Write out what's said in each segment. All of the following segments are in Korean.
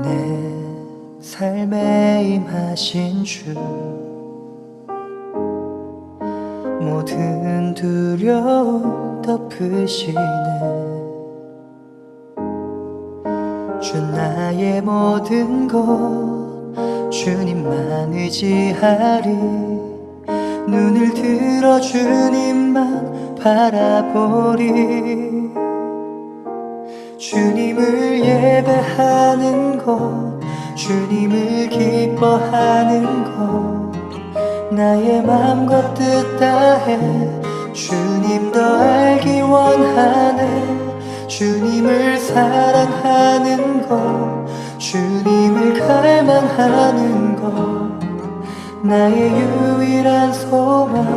내 삶에 임하신 주 모든 두려움 덮으시네. 주 나의 모든 것 주님만 의지하리. 눈을 들어 주님만 바라보리. 주님을 예배하는 것, 주님을 기뻐하는 것, 나의 맘과 뜻 다해 주님 더 알기 원하네. 주님을 사랑하는 것, 주님을 갈망하는 것, 나의 유일한 소망이라.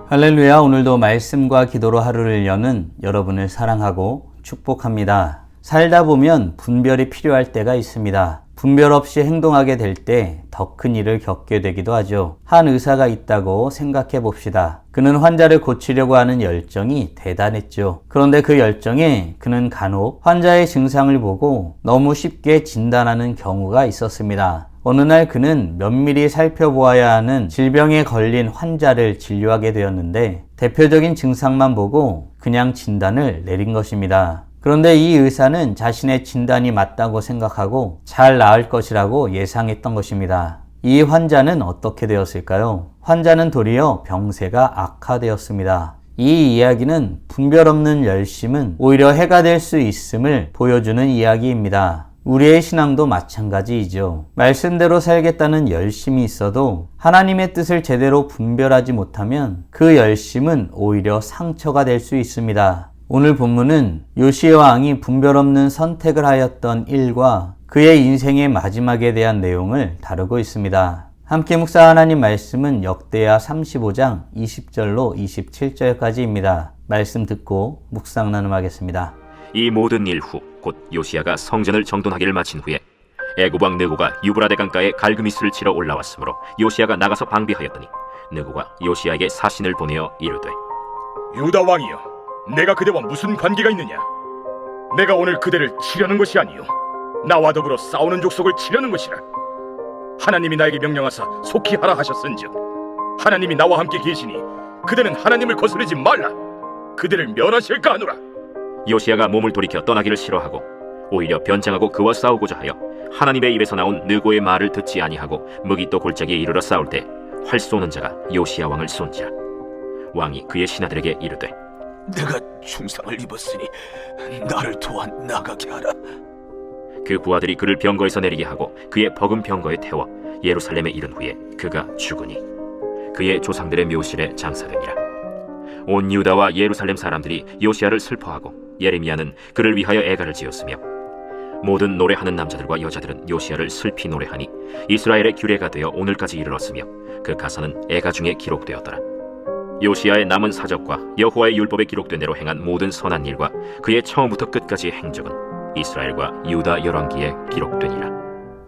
할렐루야. 오늘도 말씀과 기도로 하루를 여는 여러분을 사랑하고 축복합니다. 살다 보면 분별이 필요할 때가 있습니다. 분별 없이 행동하게 될 때 더 큰 일을 겪게 되기도 하죠. 한 의사가 있다고 생각해 봅시다. 그는 환자를 고치려고 하는 열정이 대단했죠. 그런데 그 열정에 그는 간혹 환자의 증상을 보고 너무 쉽게 진단하는 경우가 있었습니다. 어느 날 그는 면밀히 살펴보아야 하는 질병에 걸린 환자를 진료하게 되었는데 대표적인 증상만 보고 그냥 진단을 내린 것입니다. 그런데 이 의사는 자신의 진단이 맞다고 생각하고 잘 나을 것이라고 예상했던 것입니다. 이 환자는 어떻게 되었을까요? 환자는 도리어 병세가 악화되었습니다. 이 이야기는 분별 없는 열심은 오히려 해가 될 수 있음을 보여주는 이야기입니다. 우리의 신앙도 마찬가지이죠. 말씀대로 살겠다는 열심이 있어도 하나님의 뜻을 제대로 분별하지 못하면 그 열심은 오히려 상처가 될 수 있습니다. 오늘 본문은 요시야 왕이 분별 없는 선택을 하였던 일과 그의 인생의 마지막에 대한 내용을 다루고 있습니다. 함께 묵상한 하나님 말씀은 역대하 35장 20절로 27절까지입니다. 말씀 듣고 묵상 나눔하겠습니다. 이 모든 일 후 곧 요시야가 성전을 정돈하기를 마친 후에 애굽 왕 느고가 유브라데 강가에 갈그미스를 치러 올라왔으므로 요시야가 나가서 방비하였더니 느고가 요시야에게 사신을 보내어 이르되, 유다 왕이여, 내가 그대와 무슨 관계가 있느냐? 내가 오늘 그대를 치려는 것이 아니요 나와 더불어 싸우는 족속을 치려는 것이라. 하나님이 나에게 명령하사 속히 하라 하셨은즉 하나님이 나와 함께 계시니 그대는 하나님을 거스르지 말라. 그대를 면하실까 하노라. 요시야가 몸을 돌이켜 떠나기를 싫어하고 오히려 변장하고 그와 싸우고자 하여 하나님의 입에서 나온 느고의 말을 듣지 아니하고 무기또 골짜기에 이르러 싸울 때 활 쏘는 자가 요시야 왕을 쏜지라. 왕이 그의 신하들에게 이르되, 내가 중상을 입었으니 나를 도와 나가게 하라. 그 부하들이 그를 병거에서 내리게 하고 그의 버금 병거에 태워 예루살렘에 이른 후에 그가 죽으니 그의 조상들의 묘실에 장사되니라. 온 유다와 예루살렘 사람들이 요시야를 슬퍼하고 예레미야는 그를 위하여 애가를 지었으며 모든 노래하는 남자들과 여자들은 요시야를 슬피 노래하니 이스라엘의 규례가 되어 오늘까지 이르렀으며 그 가사는 애가 중에 기록되었더라. 요시야의 남은 사적과 여호와의 율법에 기록된 대로 행한 모든 선한 일과 그의 처음부터 끝까지의 행적은 이스라엘과 유다 열왕기에 기록되니라.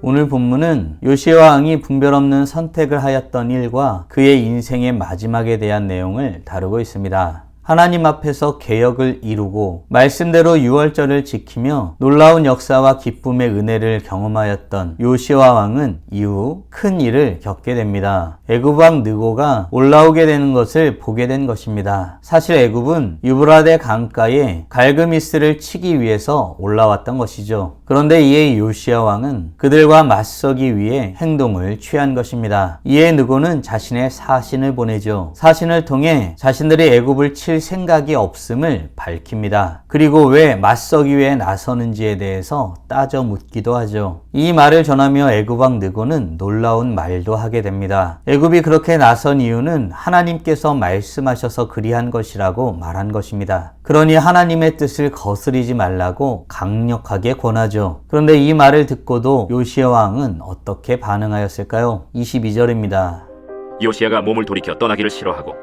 오늘 본문은 요시야 왕이 분별 없는 선택을 하였던 일과 그의 인생의 마지막에 대한 내용을 다루고 있습니다. 하나님 앞에서 개혁을 이루고 말씀대로 유월절을 지키며 놀라운 역사와 기쁨의 은혜를 경험하였던 요시야 왕은 이후 큰 일을 겪게 됩니다. 애굽 왕 느고가 올라오게 되는 것을 보게 된 것입니다. 사실 애굽은 유브라데 강가에 갈그미스를 치기 위해서 올라왔던 것이죠. 그런데 이에 요시야 왕은 그들과 맞서기 위해 행동을 취한 것입니다. 이에 느고는 자신의 사신을 보내죠. 사신을 통해 자신들이 애굽을 칠 생각이 없음을 밝힙니다. 그리고 왜 맞서기 위해 나서는지에 대해서 따져 묻기도 하죠. 이 말을 전하며 애굽 왕 느고는 놀라운 말도 하게 됩니다. 애굽이 그렇게 나선 이유는 하나님께서 말씀하셔서 그리한 것이라고 말한 것입니다. 그러니 하나님의 뜻을 거스리지 말라고 강력하게 권하죠. 그런데 이 말을 듣고도 요시야 왕은 어떻게 반응하였을까요? 22절입니다. 요시야가 몸을 돌이켜 떠나기를 싫어하고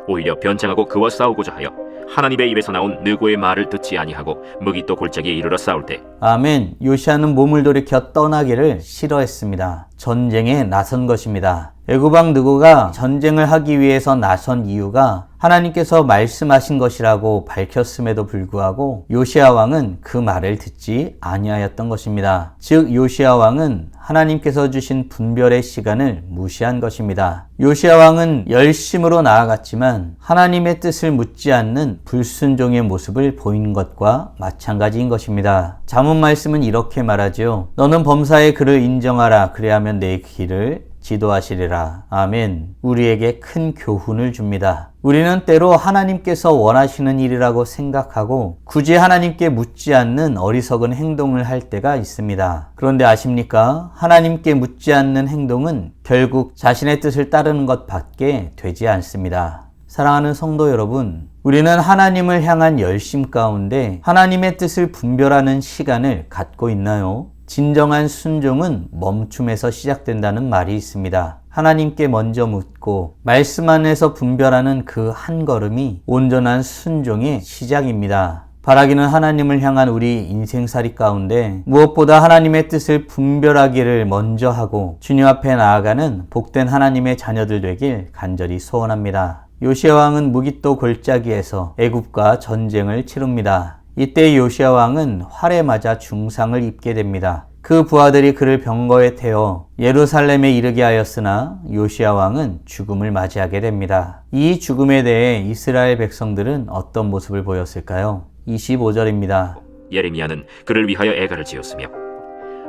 오히려 변장하고 그와 싸우고자 하여 하나님의 입에서 나온 느고의 말을 듣지 아니하고 무기또 골짜기에 이르러 싸울 때, 아멘. 요시야는 몸을 돌이켜 떠나기를 싫어했습니다. 전쟁에 나선 것입니다. 애굽 왕 느고가 전쟁을 하기 위해서 나선 이유가 하나님께서 말씀하신 것이라고 밝혔음에도 불구하고 요시야 왕은 그 말을 듣지 아니하였던 것입니다. 즉 요시야 왕은 하나님께서 주신 분별의 시간을 무시한 것입니다. 요시야 왕은 열심으로 나아갔지만 하나님의 뜻을 묻지 않는 불순종의 모습을 보인 것과 마찬가지인 것입니다. 잠언 말씀은 이렇게 말하죠. 너는 범사의 그를 인정하라. 그래야면 내 길을 지도하시리라. 아멘. 우리에게 큰 교훈을 줍니다. 우리는 때로 하나님께서 원하시는 일이라고 생각하고 굳이 하나님께 묻지 않는 어리석은 행동을 할 때가 있습니다. 그런데 아십니까? 하나님께 묻지 않는 행동은 결국 자신의 뜻을 따르는 것밖에 되지 않습니다. 사랑하는 성도 여러분, 우리는 하나님을 향한 열심 가운데 하나님의 뜻을 분별하는 시간을 갖고 있나요? 진정한 순종은 멈춤에서 시작된다는 말이 있습니다. 하나님께 먼저 묻고 말씀 안에서 분별하는 그 한 걸음이 온전한 순종의 시작입니다. 바라기는 하나님을 향한 우리 인생살이 가운데 무엇보다 하나님의 뜻을 분별하기를 먼저 하고 주님 앞에 나아가는 복된 하나님의 자녀들 되길 간절히 소원합니다. 요시야 왕은 무깃도 골짜기에서 애굽과 전쟁을 치릅니다. 이때 요시야 왕은 활에 맞아 중상을 입게 됩니다. 그 부하들이 그를 병거에 태워 예루살렘에 이르게 하였으나 요시야 왕은 죽음을 맞이하게 됩니다. 이 죽음에 대해 이스라엘 백성들은 어떤 모습을 보였을까요? 25절입니다. 예레미야는 그를 위하여 애가를 지었으며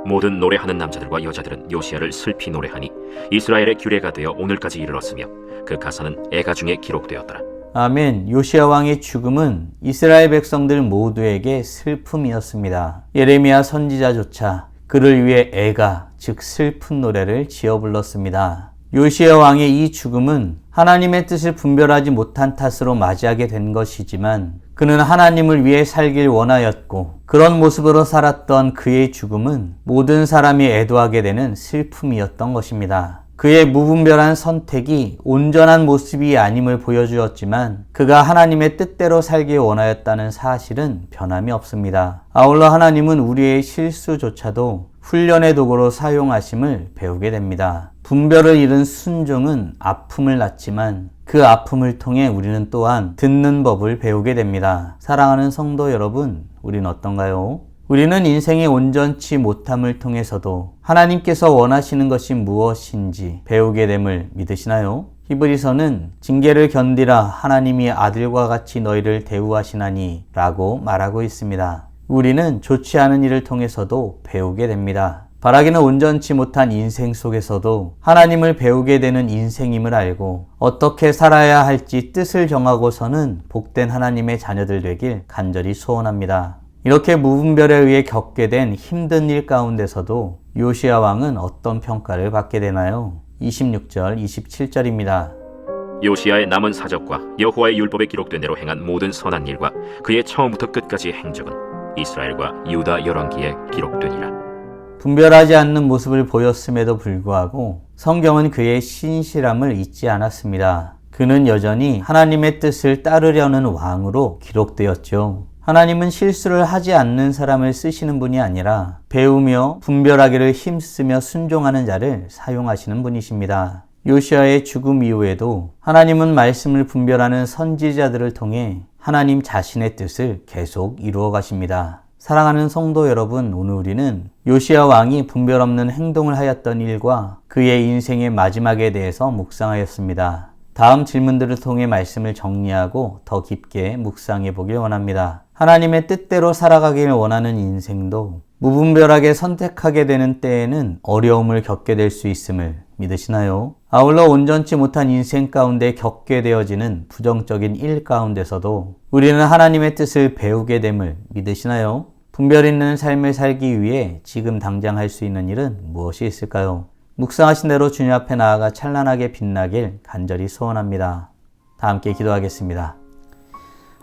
모든 노래하는 남자들과 여자들은 요시야를 슬피 노래하니 이스라엘의 규례가 되어 오늘까지 이르렀으며 그 가사는 애가 중에 기록되었더라. 아멘. 요시야 왕의 죽음은 이스라엘 백성들 모두에게 슬픔이었습니다. 예레미야 선지자조차 그를 위해 애가, 즉 슬픈 노래를 지어 불렀습니다. 요시야 왕의 이 죽음은 하나님의 뜻을 분별하지 못한 탓으로 맞이하게 된 것이지만 그는 하나님을 위해 살길 원하였고 그런 모습으로 살았던 그의 죽음은 모든 사람이 애도하게 되는 슬픔이었던 것입니다. 그의 무분별한 선택이 온전한 모습이 아님을 보여주었지만 그가 하나님의 뜻대로 살길 원하였다는 사실은 변함이 없습니다. 아울러 하나님은 우리의 실수조차도 훈련의 도구로 사용하심을 배우게 됩니다. 분별을 잃은 순종은 아픔을 낳지만 그 아픔을 통해 우리는 또한 듣는 법을 배우게 됩니다. 사랑하는 성도 여러분, 우린 어떤가요? 우리는 인생의 온전치 못함을 통해서도 하나님께서 원하시는 것이 무엇인지 배우게 됨을 믿으시나요? 히브리서는 징계를 견디라 하나님이 아들과 같이 너희를 대우하시나니 라고 말하고 있습니다. 우리는 좋지 않은 일을 통해서도 배우게 됩니다. 바라기는 온전치 못한 인생 속에서도 하나님을 배우게 되는 인생임을 알고 어떻게 살아야 할지 뜻을 정하고서는 복된 하나님의 자녀들 되길 간절히 소원합니다. 이렇게 무분별에 의해 겪게 된 힘든 일 가운데서도 요시야 왕은 어떤 평가를 받게 되나요? 26절, 27절입니다. 요시야의 남은 사적과 여호와의 율법에 기록된 대로 행한 모든 선한 일과 그의 처음부터 끝까지의 행적은 이스라엘과 유다 열왕기에 기록되니라. 분별하지 않는 모습을 보였음에도 불구하고 성경은 그의 신실함을 잊지 않았습니다. 그는 여전히 하나님의 뜻을 따르려는 왕으로 기록되었죠. 하나님은 실수를 하지 않는 사람을 쓰시는 분이 아니라 배우며 분별하기를 힘쓰며 순종하는 자를 사용하시는 분이십니다. 요시야의 죽음 이후에도 하나님은 말씀을 분별하는 선지자들을 통해 하나님 자신의 뜻을 계속 이루어 가십니다. 사랑하는 성도 여러분, 오늘 우리는 요시야 왕이 분별 없는 행동을 하였던 일과 그의 인생의 마지막에 대해서 묵상하였습니다. 다음 질문들을 통해 말씀을 정리하고 더 깊게 묵상해 보길 원합니다. 하나님의 뜻대로 살아가길 원하는 인생도 무분별하게 선택하게 되는 때에는 어려움을 겪게 될 수 있음을 믿으시나요? 아울러 온전치 못한 인생 가운데 겪게 되어지는 부정적인 일 가운데서도 우리는 하나님의 뜻을 배우게 됨을 믿으시나요? 분별 있는 삶을 살기 위해 지금 당장 할 수 있는 일은 무엇이 있을까요? 묵상하신 대로 주님 앞에 나아가 찬란하게 빛나길 간절히 소원합니다. 다 함께 기도하겠습니다.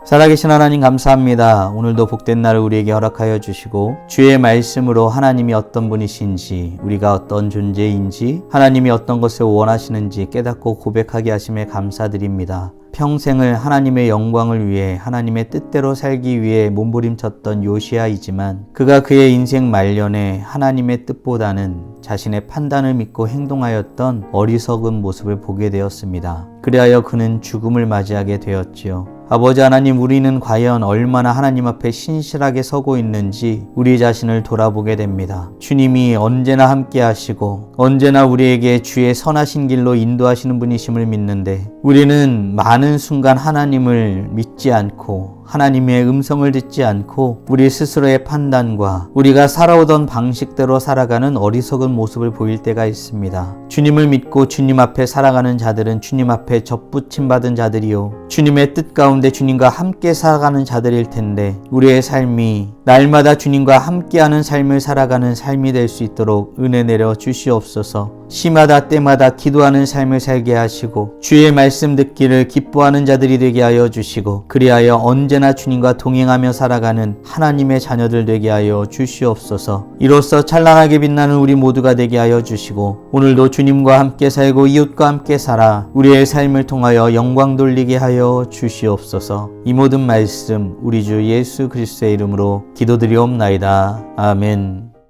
살아계신 하나님 감사합니다. 오늘도 복된 날을 우리에게 허락하여 주시고 주의 말씀으로 하나님이 어떤 분이신지, 우리가 어떤 존재인지, 하나님이 어떤 것을 원하시는지 깨닫고 고백하게 하심에 감사드립니다. 평생을 하나님의 영광을 위해 하나님의 뜻대로 살기 위해 몸부림쳤던 요시아이지만 그가 그의 인생 말년에 하나님의 뜻보다는 자신의 판단을 믿고 행동하였던 어리석은 모습을 보게 되었습니다. 그리하여 그는 죽음을 맞이하게 되었지요. 아버지 하나님, 우리는 과연 얼마나 하나님 앞에 신실하게 서고 있는지 우리 자신을 돌아보게 됩니다. 주님이 언제나 함께 하시고 언제나 우리에게 주의 선하신 길로 인도하시는 분이심을 믿는데 우리는 많은 순간 하나님을 믿지 않고 하나님의 음성을 듣지 않고 우리 스스로의 판단과 우리가 살아오던 방식대로 살아가는 어리석은 모습을 보일 때가 있습니다. 주님을 믿고 주님 앞에 살아가는 자들은 주님 앞에 접붙임 받은 자들이요, 주님의 뜻 가운데 주님과 함께 살아가는 자들일 텐데 우리의 삶이 날마다 주님과 함께하는 삶을 살아가는 삶이 될 수 있도록 은혜 내려 주시옵소서. 시마다 때마다 기도하는 삶을 살게 하시고 주의 말씀 듣기를 기뻐하는 자들이 되게 하여 주시고 그리하여 언제나 주님과 동행하며 살아가는 하나님의 자녀들 되게 하여 주시옵소서. 이로써 찬란하게 빛나는 우리 모두가 되게 하여 주시고 오늘도 주님과 함께 살고 이웃과 함께 살아 우리의 삶을 통하여 영광 돌리게 하여 주시옵소서. 이 모든 말씀 우리 주 예수 그리스도의 이름으로 기도드리옵나이다. 아멘.